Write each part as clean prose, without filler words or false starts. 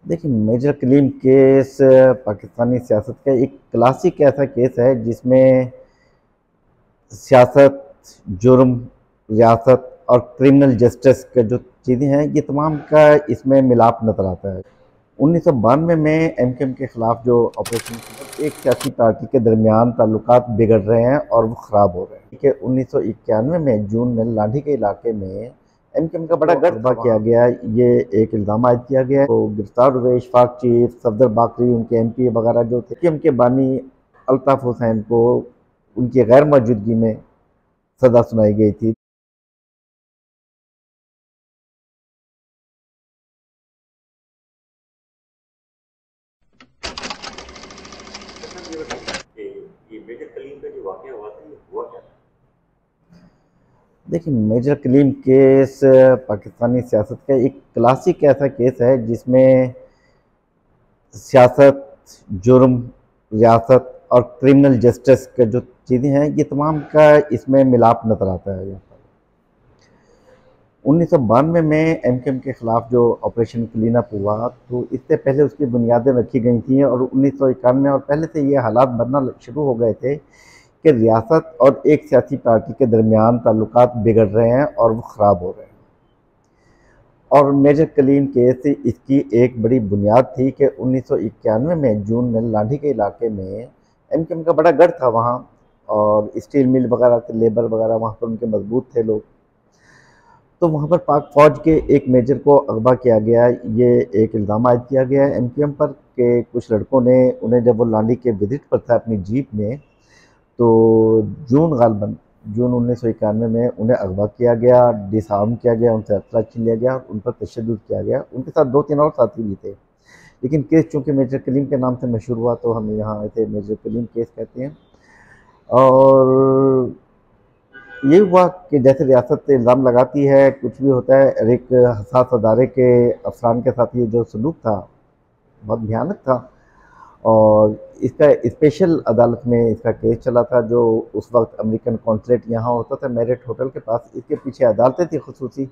देखिए, major Kaleem case Pakistani सियासत का एक क्लासिक ऐसा केस है जिसमें सियासत, जुर्म, रियासत और क्रिमिनल जस्टिस का जो चीज़ें हैं ये तमाम का इसमें मिलाप नज़र आता है। 1992 में एमकेएम के ख़िलाफ़ जो ऑपरेशन एक सियासी पार्टी के दरमियान ताल्लुकात बिगड़ रहे हैं और वो ख़राब हो रहे हैं। ठीक है, 1991 में जून में लाठी के इलाके में एमकेएम का बड़ा गठबा किया गया, ये एक इल्ज़ाम आयद किया गया है। तो गिरफ्तार हुए इशफाक चीफ, सफदर बाकरी, उनके एमपी वगैरह जो थे, एमकेएम के बानी अल्ताफ़ हुसैन को उनकी गैर मौजूदगी में सज़ा सुनाई गई थी। अच्छा ये बताइए कि ये मेजर कलीम का जो वाक़या हुआ था ये हुआ क्या था? देखिए, मेजर कलीम केस पाकिस्तानी सियासत का एक क्लासिक ऐसा केस है जिसमें सियासत, जुर्म, रियासत और क्रिमिनल जस्टिस का जो चीज़ें हैं ये तमाम का इसमें मिलाप नज़र आता है यहाँ पर। 1992 में एमकेएम के ख़िलाफ़ जो ऑपरेशन क्लीन अप हुआ तो इससे पहले उसकी बुनियादें रखी गई थी और 1991 और पहले से ये हालात बनना शुरू हो गए थे कि रियासत और एक सियासी पार्टी के दरमियान ताल्लुकात बिगड़ रहे हैं और वो ख़राब हो रहे हैं। और मेजर कलीम केस इसकी एक बड़ी बुनियाद थी कि 1991 में जून में लाठी के इलाके में एमकेएम का बड़ा गढ़ था वहाँ, और स्टील मिल वगैरह थे, लेबर वगैरह वहाँ पर उनके मजबूत थे लोग। तो वहाँ पर पाक फ़ौज के एक मेजर को अगवा किया गया, ये एक इल्ज़ाम आयद किया गया है एमकेएम पर कि कुछ लड़कों ने उन्हें, जब वो लाठी के विजिट पर था अपनी जीप में, तो गालिबन जून 1991 में उन्हें अगवा किया गया, डिसआर्म किया गया, उनसे असला छीन लिया गया, उन पर तशद्दुद किया गया। उनके साथ 2-3 और साथी भी थे, लेकिन केस चूँकि मेजर कलीम के नाम से मशहूर हुआ तो हम यहाँ इसे मेजर कलीम केस कहते हैं। और ये हुआ कि जैसे रियासत इल्ज़ाम लगाती है, कुछ भी होता है, और एक हसास अदारे के अफसरान के साथ ये जो सलूक था बहुत भयानक था। और इसका स्पेशल अदालत में इसका केस चला था, जो उस वक्त अमेरिकन कॉन्सुलेट यहाँ होता था मेरिट होटल के पास, इसके पीछे अदालतें थी खुसूसी,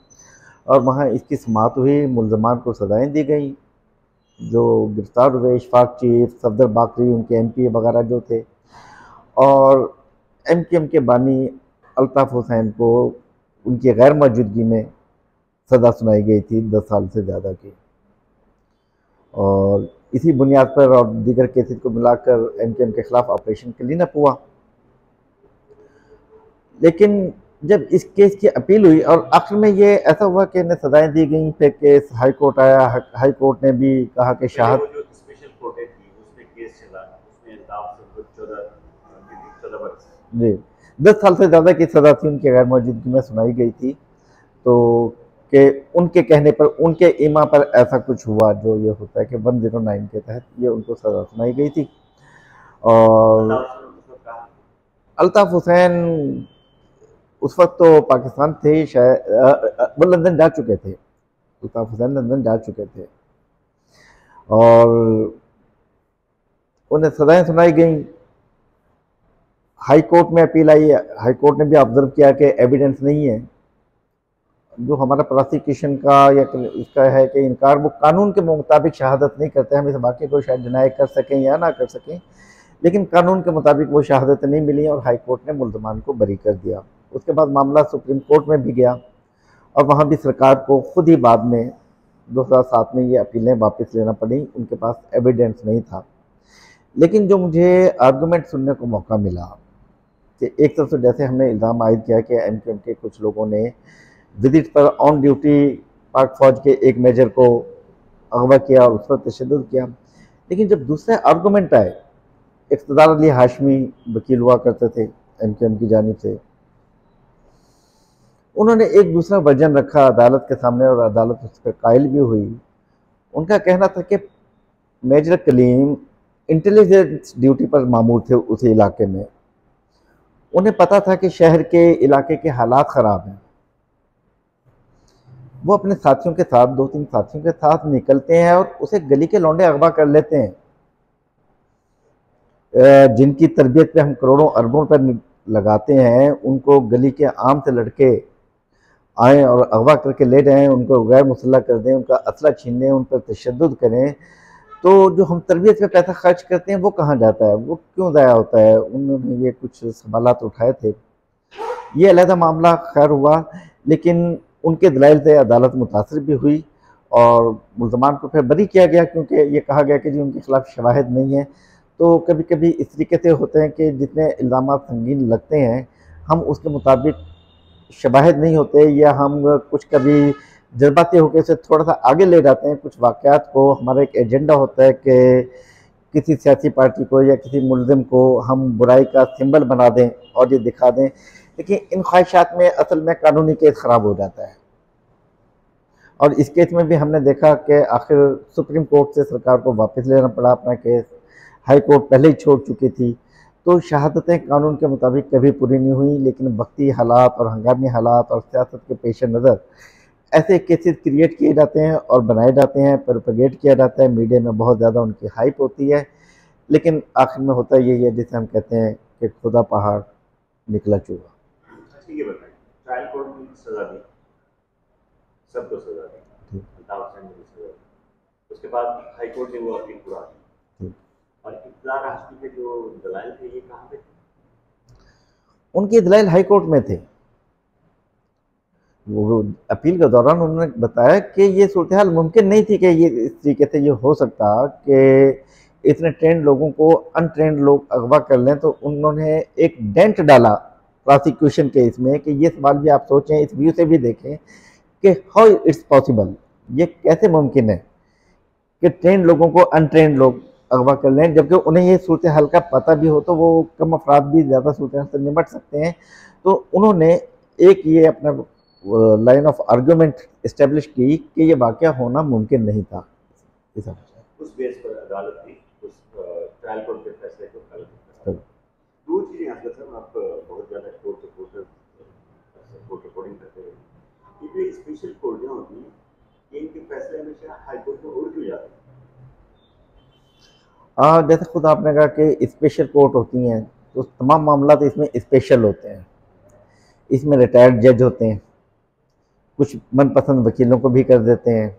और वहाँ इसकी समाअत हुई, मुल्ज़मान को सज़ाएँ दी गई। जो गिरफ्तार हुए इशफाक चीफ, सफदर बाकरी, उनके एमपी वगैरह जो थे, और एमकेएम के बानी अल्ताफ़ हुसैन को उनकी गैर मौजूदगी में सज़ा सुनाई गई थी 10 साल से ज़्यादा की। और इसी बुनियाद पर और दीगर केसेस को मिलाकर एमकेएम के ख़िलाफ़ ऑपरेशन क्लीन अप हुआ। लेकिन जब इस केस की अपील हुई और आखिर में ये ऐसा हुआ कि इन्हें सज़ाएँ दी गई, फिर केस हाई कोर्ट आया, हाई कोर्ट ने भी कहा कि पहले शहाद वो जो स्पेशल कोर्ट थी उसमें केस चला, उसमें इल्ज़ाम से कुछ 14 बरस। जी 10 साल से ज़्यादा की सज़ा थी उनकी गैर मौजूदगी में सुनाई गई थी। तो कि उनके कहने पर, उनके ईमा पर ऐसा कुछ हुआ जो ये होता है कि 109 के तहत ये उनको सज़ा सुनाई गई थी। और अल्ताफ हुसैन उस वक्त कहाँ थे? अल्ताफ़ हुसैन उस वक्त तो पाकिस्तान थे शायद, वो लंदन जा चुके थे, अल्ताफ़ हुसैन लंदन जा चुके थे और उन्हें सज़ाएँ सुनाई गई। हाई कोर्ट में अपील आई, हाई कोर्ट ने भी ऑब्जर्व किया कि एविडेंस नहीं है। जो हमारा प्रोसिक्यूशन का या इसका है कि इनकार, वो कानून के मुताबिक शहादत नहीं करते। हम इस वाक़े को शायद डिनाई कर सकें या ना कर सकें, लेकिन कानून के मुताबिक वो शहादत नहीं मिली और हाई कोर्ट ने मुल्ज़मान को बरी कर दिया। उसके बाद मामला सुप्रीम कोर्ट में भी गया और वहाँ भी सरकार को खुद ही बाद में 2007 में ये अपीलें वापस लेना पड़ी, उनके पास एविडेंस नहीं था। लेकिन जो मुझे आर्गूमेंट सुनने को मौका मिला कि एक तरफ से जैसे हमने इल्ज़ाम आयद किया कि एमकेएम के कुछ लोगों ने विजिट पर ऑन ड्यूटी पाक फ़ौज के एक मेजर को अगवा किया और उस पर तशद्दुद किया, लेकिन जब दूसरे आर्गूमेंट आए, इक़्तिदार अली हाशमी वकील हुआ करते थे एमकेएम की जानिब से, उन्होंने एक दूसरा वर्जन रखा अदालत के सामने और अदालत उस पर कायल भी हुई। उनका कहना था कि मेजर कलीम इंटेलिजेंस ड्यूटी पर मामूर थे उस इलाके में, उन्हें पता था कि शहर के इलाके के हालात ख़राब हैं। वो अपने साथियों के साथ, 2-3 साथियों के साथ निकलते हैं और उसे गली के लौंडे अगवा कर लेते हैं, जिनकी तरबियत पे हम करोड़ों अरबों पर लगाते हैं, उनको गली के आम से लड़के आएँ और अगवा करके ले जाएँ, उनको गैर मुसल्लह कर दें, उनका असला छीन लें, उन पर तशद्दुद करें, तो जो हम तरबियत पे पैसा खर्च करते हैं वो कहाँ जाता है, वो क्यों ज़ाया होता है? उन्होंने ये कुछ सवालात उठाए थे। ये अलहदा मामला खैर हुआ, लेकिन उनके दलाइल से अदालत मुतासर भी हुई और मुल्ज़मान को फिर बरी किया गया, क्योंकि ये कहा गया कि जी उनके खिलाफ शवाहिद नहीं है। तो कभी कभी इस तरीके से होते हैं कि जितने इल्ज़ामात संगीन लगते हैं, हम उसके मुताबिक शवाहिद नहीं होते, या हम कुछ कभी जज्बाती होकर से थोड़ा सा आगे ले जाते हैं कुछ वाक़यात को। हमारा एक एजेंडा होता है कि किसी सियासी पार्टी को या किसी मुल्ज़िम को हम बुराई का सिंबल बना दें और ये दिखा दें, लेकिन इन ख्वाहिशात में असल में कानूनी केस ख़राब हो जाता है। और इस केस में भी हमने देखा कि आखिर सुप्रीम कोर्ट से सरकार को वापस लेना पड़ा अपना केस, हाई कोर्ट पहले ही छोड़ चुकी थी। तो शहादतें कानून के मुताबिक कभी पूरी नहीं हुई, लेकिन वक्ती हालात और हंगामी हालात और सियासत के पेश नज़र ऐसे केसेस क्रिएट किए जाते हैं और बनाए जाते हैं, प्रोपेगेट किया जाता है, मीडिया में बहुत ज़्यादा उनकी हाइप होती है, लेकिन आखिर में होता यही है जिसे हम कहते हैं कि खुदा पहाड़ निकला चूहा। अच्छा ये बताइए, ट्रायल कोर्ट में सजा दी, सबको सजा दी, ठीक अल्ताफ हुसैन को सजा दी, उसके बाद हाई कोर्ट ने वो अपील उड़ा दी, ठीक। और इब्तिदार हाशमी के जो दलाइल थे ये कहाँ पे थे? उनके दलाइल हाई कोर्ट में थे। वो अपील के दौरान उन्होंने बताया कि ये सूरत हाल मुमकिन नहीं थी कि ये इस तरीके से ये हो सकता कि इतने ट्रेंड लोगों को अनट्रेंड लोग अगवा कर लें। तो उन्होंने एक डेंट डाला प्रोसिक्यूशन के इसमें कि ये सवाल भी आप सोचें, इस व्यू से भी देखें कि हाउ इट्स पॉसिबल, ये कैसे मुमकिन है कि ट्रेंड लोगों को अनट्रेंड लोग अगवा कर लें, जबकि उन्हें ये सूरत हाल का पता भी हो, तो वो कम अफराद भी ज़्यादा सूरत हाल से निपट सकते हैं। तो उन्होंने एक ये अपना लाइन ऑफ आर्गूमेंट इस्टेब्लिश की कि ये वाक़या होना मुमकिन नहीं था। उस बेस पर अदालत ने उस ट्रायल कोर्ट के फैसले को गलत करार। दो चीज़ें यहाँ पर सर, आप बहुत ज़्यादा कोर्ट रिपोर्टिंग करते हैं, ये स्पेशल कोर्ट जो होती है, इनके फैसले हमेशा हाई कोर्ट में उड़ क्यों जाते हैं? जैसे खुद आपने कहा कि स्पेशल कोर्ट होती हैं, तो तमाम मामला तो इसमें स्पेशल होते हैं। इसमें रिटायर्ड जज होते हैं, कुछ मनपसंद वकीलों को भी कर देते हैं,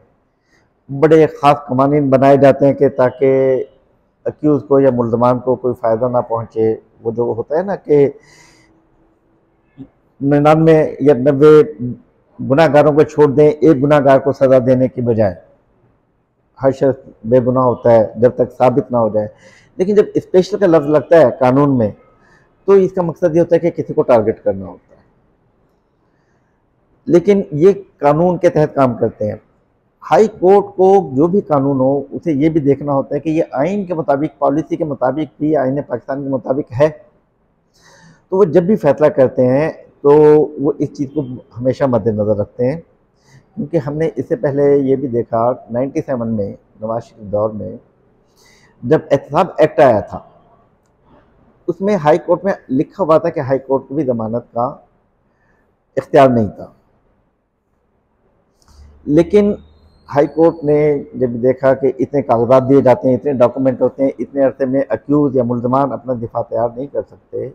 बड़े ख़ास कवानीन बनाए जाते हैं कि ताकि अक्यूज़ को या मुल्ज़मान को कोई फ़ायदा ना पहुँचे। वो जो होता है ना कि 99 या 90 गुनाहगारों को छोड़ दें, एक गुनाहगार को सज़ा देने की बजाय। हर शख्स बेगुनाह होता है जब तक साबित ना हो जाए। लेकिन जब स्पेशल का लफ्ज़ लगता है कानून में, तो इसका मकसद ये होता है कि किसी को टारगेट करना होता है। लेकिन ये कानून के तहत काम करते हैं। हाई कोर्ट को जो भी कानून हो उसे ये भी देखना होता है कि ये आइन के मुताबिक, पॉलिसी के मुताबिक भी, आइन पाकिस्तान के मुताबिक है। तो वो जब भी फैसला करते हैं तो वो इस चीज़ को हमेशा मद्देनज़र रखते हैं, क्योंकि हमने इससे पहले ये भी देखा 97 में नवाज शरीफ दौर में जब एहतसाब एक्ट आया था, उसमें हाई कोर्ट में लिखा हुआ था कि हाई कोर्ट को भी ज़मानत का इख्तियार नहीं था। लेकिन हाई कोर्ट ने जब देखा कि इतने कागजात दिए जाते हैं, इतने डॉक्यूमेंट होते हैं, इतने अरसे में अक्यूज़ या मुल्ज़मान अपना दिफा तैयार नहीं कर सकते,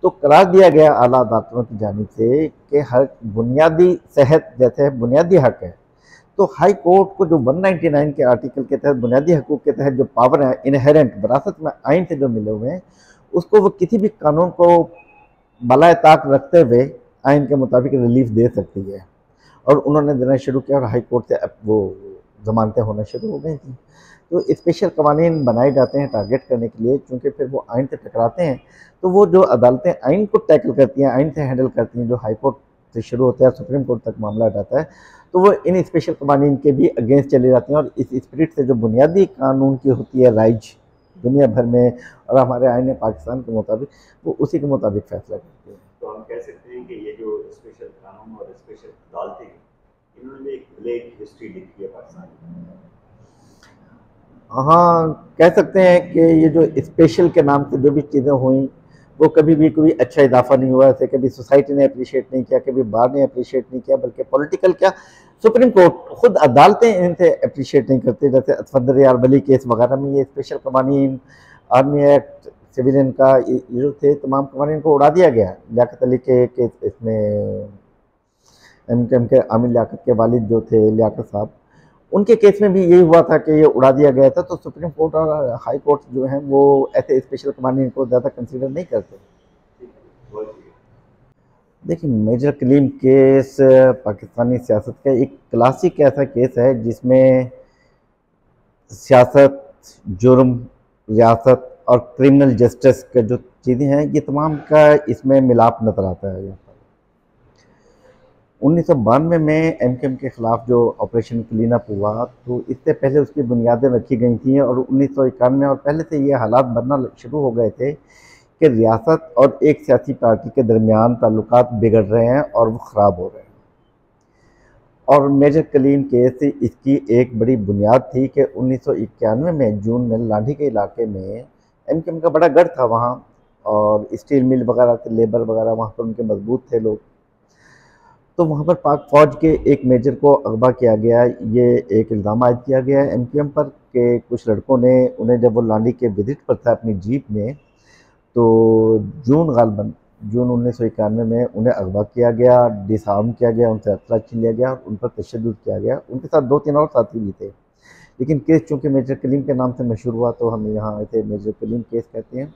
तो करार दिया गया आला अदालतों की जानिब से कि हर बुनियादी सेहत जैसे बुनियादी हक है, तो हाई कोर्ट को जो 199 के आर्टिकल के तहत बुनियादी हकूक़ के तहत जो पावर है इनहेरेंट विरासत में आइन से जो मिले हुए हैं, उसको वो किसी भी कानून को बलाए ताक रखते हुए आइन के मुताबिक रिलीफ दे सकती है। और उन्होंने देना शुरू किया और हाई कोर्ट से वो ज़मानतें होना शुरू हो गई थी। तो स्पेशल कवानीन बनाए जाते हैं टारगेट करने के लिए, क्योंकि फिर वो आइन से टकराते हैं। तो वो जो अदालतें आइन को टैकल करती हैं, आइन से हैंडल करती हैं, जो हाई कोर्ट से शुरू होता है सुप्रीम कोर्ट तक मामला जाता है, तो वो इन स्पेशल कवानीन के भी अगेंस्ट चली जाती हैं। और इस स्पिरिट से जो बुनियादी कानून की होती है राइज दुनिया भर में और हमारे आइन पाकिस्तान के मुताबिक, वो उसी के मुताबिक फैसला करती है। तो हम कह सकते हैं कि ये जो स्पेशल कानून और स्पेशल अदालतें, इन्होंने एक ब्लैक हिस्ट्री लिखी है पाकिस्तान में। हाँ, कह सकते हैं कि ये जो स्पेशल के नाम से जो भी चीज़ें हुई, वो कभी भी कोई अच्छा इजाफा नहीं हुआ। ऐसे कभी सोसाइटी ने अप्रिशिएट नहीं किया, कभी बार ने अप्रिशिएट नहीं किया, बल्कि पॉलिटिकल क्या, सुप्रीम कोर्ट खुद अदालतें इनसे अप्रिशिएट नहीं करती। जैसे असफंदर यार वली केस वगैरह में ये स्पेशल कवानीन, आर्मी एक्ट, सिविलियन का, ये जो थे तमाम कवानीन को उड़ा दिया गया। लियाकत अली के केस इसमें एमकेएम के आमिर लियाकत के वालिद जो थे लियाकत साहब, उनके केस में भी यही हुआ था कि ये उड़ा दिया गया था। तो सुप्रीम कोर्ट और हाई कोर्ट जो हैं वो ऐसे स्पेशल कमांडेंट को ज़्यादा कंसीडर नहीं करते। देखिए, मेजर कलीम केस पाकिस्तानी सियासत का एक क्लासिक ऐसा केस है जिसमें सियासत, जुर्म, रियासत और क्रिमिनल जस्टिस का जो चीज़ें हैं ये तमाम का इसमें मिलाप नजर आता है। यहाँ पर 1992 में एमकेएम के ख़िलाफ़ जो ऑपरेशन क्लीन अप हुआ तो इससे पहले उसकी बुनियादें रखी गई थी और 1991 और पहले से ये हालात बनना शुरू हो गए थे कि रियासत और एक सियासी पार्टी के दरमियान ताल्लुकात बिगड़ रहे हैं और वो ख़राब हो रहे हैं। और मेजर कलीम केस इसकी एक बड़ी बुनियाद थी कि 1991 में जून में लाठी के इलाके में एमकेएम का बड़ा गढ़ था वहाँ, और स्टील मिल वगैरह थे, लेबर वगैरह वहाँ पर उनके मजबूत थे लोग। तो वहाँ पर पाक फ़ौज के एक मेजर को अगवा किया गया। ये एक इल्ज़ाम आयद किया गया है एमकेएम पर कि कुछ लड़कों ने उन्हें जब वो लाठी के विजिट पर था अपनी जीप में, तो गालिबन जून 1991 में उन्हें अगवा किया गया, डिसआर्म किया गया, उनसे असला छीन लिया गया, उन पर तशद्दुद किया गया। उनके साथ 2-3 और साथी भी थे, लेकिन केस चूँकि मेजर कलीम के नाम से मशहूर हुआ तो हम यहाँ इसे मेजर कलीम केस कहते हैं।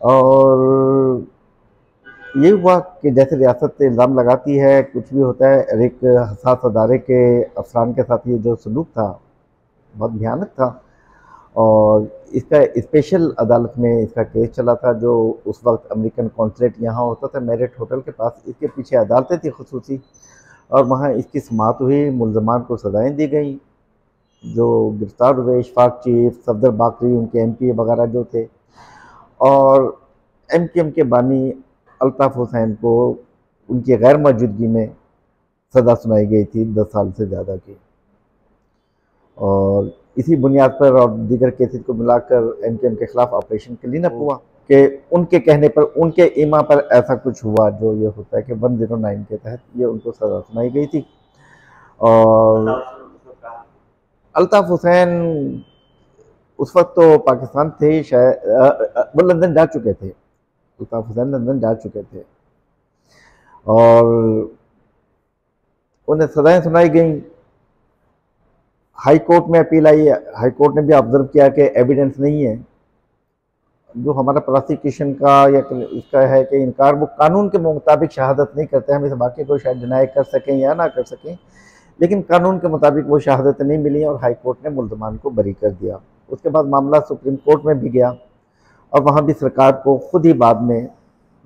और ये हुआ कि जैसे रियासत इल्ज़ाम लगाती है, कुछ भी होता है, और एक हसास अदारे के अफसरान के साथ ये जो सलूक था बहुत भयानक था। और इसका स्पेशल अदालत में इसका केस चला था, जो उस वक्त अमेरिकन कॉन्सुलेट यहाँ होता था मेरिट होटल के पास। इसके पीछे अदालतें थी खुसूसी, और वहाँ इसकी समाअत हुई, मुल्ज़मान को सज़ाएँ दी गई। जो गिरफ्तार हुए इशफाक चीफ, सफदर बाकरी, उनके एमपी वगैरह जो थे, और एमकेएम के बानी अल्ताफ़ हुसैन को उनकी गैर मौजूदगी में सज़ा सुनाई गई थी 10 साल से ज़्यादा की। और इसी बुनियाद पर और दीगर केसेस को मिलाकर एमकेएम के ख़िलाफ़ ऑपरेशन क्लीन अप हुआ कि उनके कहने पर, उनके ईमा पर ऐसा कुछ हुआ जो ये होता है कि 109 के तहत ये उनको सज़ा सुनाई गई थी। और अल्ताफ़ हुसैन उस वक्त तो पाकिस्तान थे, शायद वो लंदन जा चुके थे। अल्ताफ़ हुसैन लंदन जा चुके थे और उन्हें सज़ाएँ सुनाई गई। हाई कोर्ट में अपील आई है, हाई कोर्ट ने भी ऑब्जर्व किया कि एविडेंस नहीं है। जो हमारा प्रोसिक्यूशन का या इसका है कि इनकार, वो कानून के मुताबिक शहादत नहीं करते। हम इस वाक़े को शायद डिनाई कर सकें या ना कर सकें, लेकिन कानून के मुताबिक वो शहादत नहीं मिली और हाई कोर्ट ने मुल्ज़मान को बरी कर दिया। उसके बाद मामला सुप्रीम कोर्ट में भी गया और वहाँ भी सरकार को खुद ही बाद में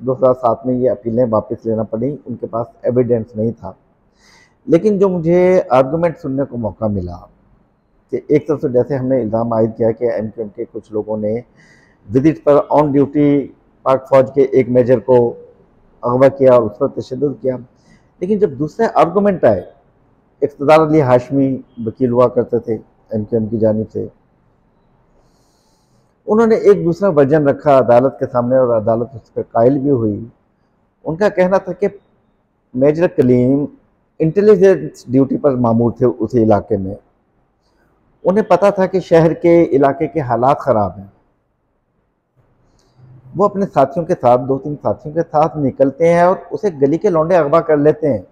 2007 में ये अपीलें वापस लेना पड़ी, उनके पास एविडेंस नहीं था। लेकिन जो मुझे आर्गूमेंट सुनने को मौका मिला कि एक तरफ से जैसे हमने इल्ज़ाम आयद किया कि एमकेएम के कुछ लोगों ने विजिट पर ऑन ड्यूटी पाक फ़ौज के एक मेजर को अगवा किया और उस पर तशद्दुद किया, लेकिन जब दूसरे आर्गूमेंट आए, इक़्तिदार अली हाशमी वकील हुआ करते थे एमकेएम की जानिब से, उन्होंने एक दूसरा वर्जन रखा अदालत के सामने और अदालत उस पर कायल भी हुई। उनका कहना था कि मेजर कलीम इंटेलिजेंस ड्यूटी पर मामूर थे उस इलाके में, उन्हें पता था कि शहर के इलाके के हालात ख़राब हैं। वो अपने साथियों के साथ, 2-3 साथियों के साथ निकलते हैं और उसे गली के लौंडे अगवा कर लेते हैं,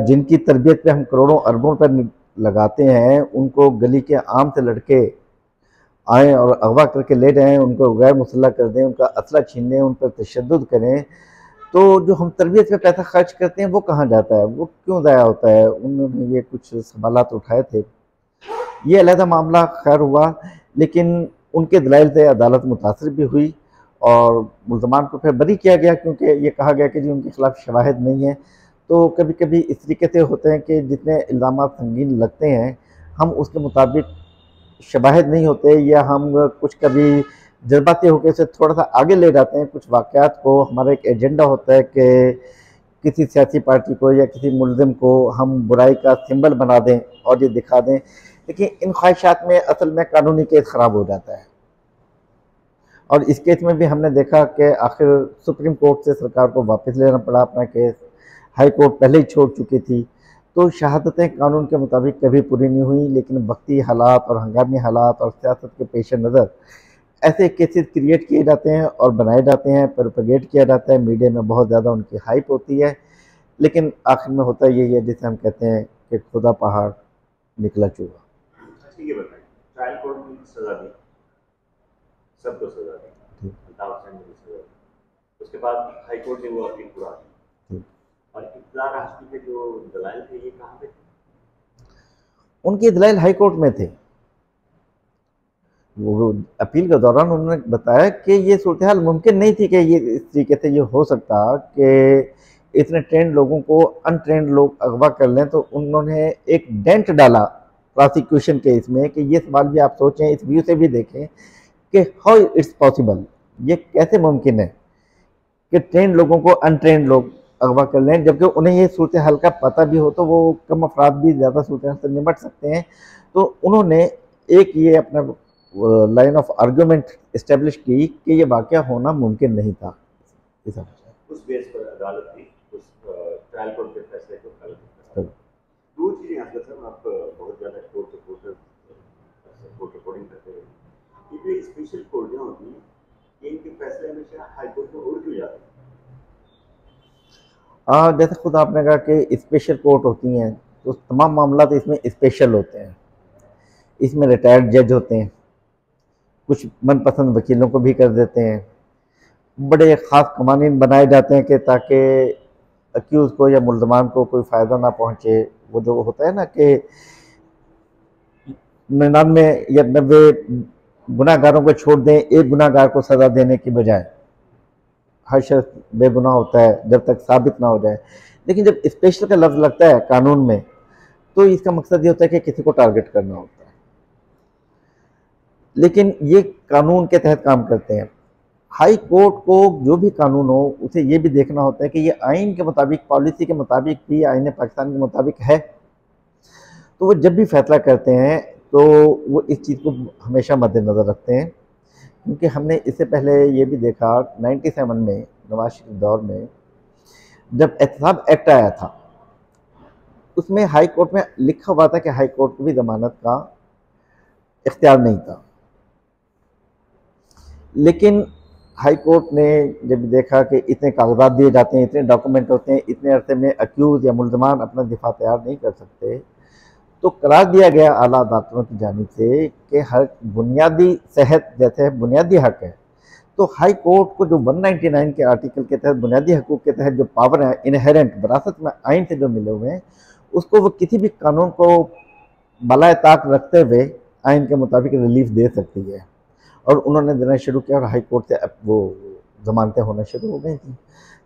जिनकी तरबियत पे हम करोड़ों अरबों पर लगाते हैं। उनको गली के आम से लड़के आएँ और अगवा करके ले जाएँ, उनको गैर मुसल्लह कर दें, उनका असला छीन लें, उन पर तशद्दुद करें। तो जो हम तरबियत पे पैसा खर्च करते हैं वो कहाँ जाता है, वो क्यों ज़ाया होता है? उन्होंने ये कुछ सवालात उठाए थे। ये अलहदा मामला खैर हुआ, लेकिन उनके दलाइल से अदालत मुतासर भी हुई और मुल्ज़मान को फिर बरी किया गया, क्योंकि ये कहा गया कि जी उनके खिलाफ शवाहिद नहीं है। तो कभी कभी इस तरीके से होते हैं कि जितने इल्ज़ाम संगीन लगते हैं, हम उसके मुताबिक शवाहिद नहीं होते, या हम कुछ कभी जज्बाती होकर से थोड़ा सा आगे ले जाते हैं कुछ वाक़यात को। हमारा एक एजेंडा होता है कि किसी सियासी पार्टी को या किसी मुल्ज़िम को हम बुराई का सिंबल बना दें और ये दिखा दें, लेकिन इन ख्वाहिशात में असल में कानूनी केस ख़राब हो जाता है। और इस केस में भी हमने देखा कि आखिर सुप्रीम कोर्ट से सरकार को वापस लेना पड़ा अपना केस, हाई कोर्ट पहले ही छोड़ चुकी थी। तो शहादतें कानून के मुताबिक कभी पूरी नहीं हुई, लेकिन वक्ती हालात और हंगामी हालात और सियासत के पेश नज़र ऐसे केसेस क्रिएट किए जाते हैं और बनाए जाते हैं, प्रोपेगेट किया जाता है, मीडिया में बहुत ज़्यादा उनकी हाइप होती है। लेकिन आखिर में होता यही है जिसे हम कहते हैं कि खुदा पहाड़ निकला चूहा। अच्छा ये बताएं, ट्रायल कोर्ट में सजा दी, सबको सजा दी, ठीक अल्ताफ हुसैन को भी सजा दी, उसके बाद हाई कोर्ट ने वो अपील उड़ा दी, ठीक। और इब्तिदा राष्ट्र के जो दलाल थे ये कहाँ पे थे? उनके दलाइल हाई कोर्ट में थे। वो अपील के दौरान उन्होंने बताया कि ये सूरत हाल मुमकिन नहीं थी कि ये इस तरीके से ये हो सकता कि इतने ट्रेंड लोगों को अनट्रेंड लोग अगवा कर लें। तो उन्होंने एक डेंट डाला प्रोसिक्यूशन के इसमें कि ये सवाल भी आप सोचें, इस व्यू से भी देखें कि हाउ इट्स पॉसिबल, ये कैसे मुमकिन है कि ट्रेंड लोगों को अनट्रेंड लोग अगवा कर लें, जबकि उन्हें ये सूरत हाल का पता भी हो। तो वो कम अफराद भी ज़्यादा सूरत हाल से निपट सकते हैं। तो उन्होंने एक ये अपना लाइन ऑफ आर्गूमेंट इस्टेब्लिश की कि ये वाक़या होना मुमकिन नहीं था। उस बेस पर अदालत ने उस ट्रायल कोर्ट के फैसले को गलत करार दिया। दो चीज़ें आपके साथ, आप बहुत ज़्यादा कोर्ट रिपोर्टिंग करते हैं, ये स्पेशल कोर्ट जो होती है इनके फैसले हमेशा हाई कोर्ट में उड़ क्यों जाते हैं? जैसे खुद आपने कहा कि स्पेशल कोर्ट होती हैं, तो तमाम मामला तो इसमें स्पेशल होते हैं। इसमें रिटायर्ड जज होते हैं, कुछ मनपसंद वकीलों को भी कर देते हैं, बड़े ख़ास कवानीन बनाए जाते हैं कि ताकि अक्यूज़ को या मुल्ज़मान को कोई फ़ायदा ना पहुँचे। वो जो होता है ना कि 99 या 90 गुनाहगारों को छोड़ दें, एक गुनाहगार को सज़ा देने की बजाय। हर शख्स बेगुनाह होता है जब तक साबित ना हो जाए। लेकिन जब स्पेशल का लफ्ज़ लगता है कानून में, तो इसका मकसद ये होता है कि किसी को टारगेट करना होता है। लेकिन ये कानून के तहत काम करते हैं। हाई कोर्ट को जो भी कानून हो उसे ये भी देखना होता है कि ये आइन के मुताबिक, पॉलिसी के मुताबिक भी, आइन पाकिस्तान के मुताबिक है। तो वो जब भी फैसला करते हैं तो वो इस चीज़ को हमेशा मद्देनज़र रखते हैं। क्योंकि हमने इससे पहले ये भी देखा 97 में नवाज शरीफ दौर में जब एहतसाब एक्ट आया था, उसमें हाई कोर्ट में लिखा हुआ था कि हाई कोर्ट को भी ज़मानत का इख्तियार नहीं था। लेकिन हाई कोर्ट ने जब देखा कि इतने कागजात दिए जाते हैं, इतने डॉक्यूमेंट होते हैं, इतने अरसे में अक्यूज़ या मुल्ज़मान अपना दिफा तैयार नहीं कर सकते, तो करार दिया गया आला अदालतों की जानिब से कि हर बुनियादी सेहत जैसे बुनियादी हक है, तो हाई कोर्ट को जो 199 के आर्टिकल के तहत बुनियादी हकूक़ के तहत जो पावर है इनहेरेंट विरासत में आइन से जो मिले हुए हैं, उसको वो किसी भी कानून को बलाए ताक रखते हुए आइन के मुताबिक रिलीफ दे सकती है। और उन्होंने देना शुरू किया और हाई कोर्ट से वो ज़मानतें होना शुरू हो गई थी।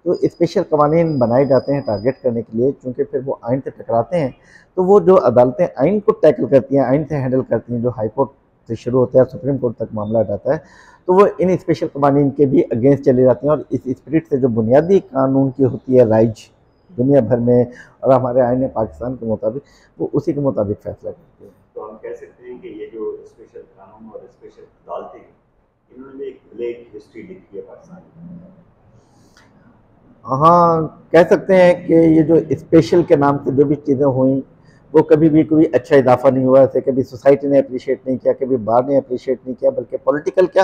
तो स्पेशल कवानीन बनाए जाते हैं टारगेट करने के लिए, क्योंकि फिर वो आइन से टकराते हैं। तो वो जो अदालतें आइन को टैकल करती हैं, आइन से हैंडल करती हैं, जो हाई कोर्ट से शुरू होता है सुप्रीम कोर्ट तक मामला जाता है, तो वो इन स्पेशल कवानीन के भी अगेंस्ट चली जाती हैं। और इस स्पिरिट से जो बुनियादी कानून की होती है राइज दुनिया भर में और हमारे आइन पाकिस्तान के मुताबिक, वो उसी के मुताबिक फैसला करती है। तो हम कह सकते हैं कि ये जो स्पेशल कानून और स्पेशल अदालतें, इन्होंने एक ब्लैक हिस्ट्री लिखी है पाकिस्तान में। हाँ, कह सकते हैं कि ये जो स्पेशल के नाम से जो भी चीज़ें हुई, वो कभी भी कोई अच्छा इजाफा नहीं हुआ। ऐसे कभी सोसाइटी ने अप्रिशिएट नहीं किया, कभी बार ने अप्रिशिएट नहीं किया, बल्कि पॉलिटिकल क्या,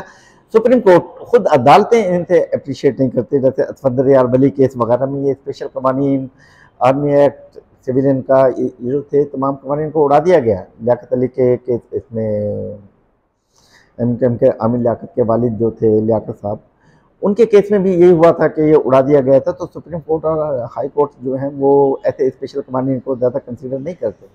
सुप्रीम कोर्ट खुद अदालतें इनसे अप्रिशिएट नहीं करती। जैसे असफंदर यार वली केस वगैरह में ये स्पेशल कवानीन, आर्मी एक्ट, सिविलियन का, ये जो थे तमाम कवानीन को उड़ा दिया गया। लियाकत अली के केस, इसमें एमकेएम के आमिर लियाकत के वालिद जो थे लियाकत साहब, उनके केस में भी यही हुआ था कि ये उड़ा दिया गया था। तो सुप्रीम कोर्ट और हाई कोर्ट जो हैं वो ऐसे स्पेशल कवानीन को ज़्यादा कंसीडर नहीं करते।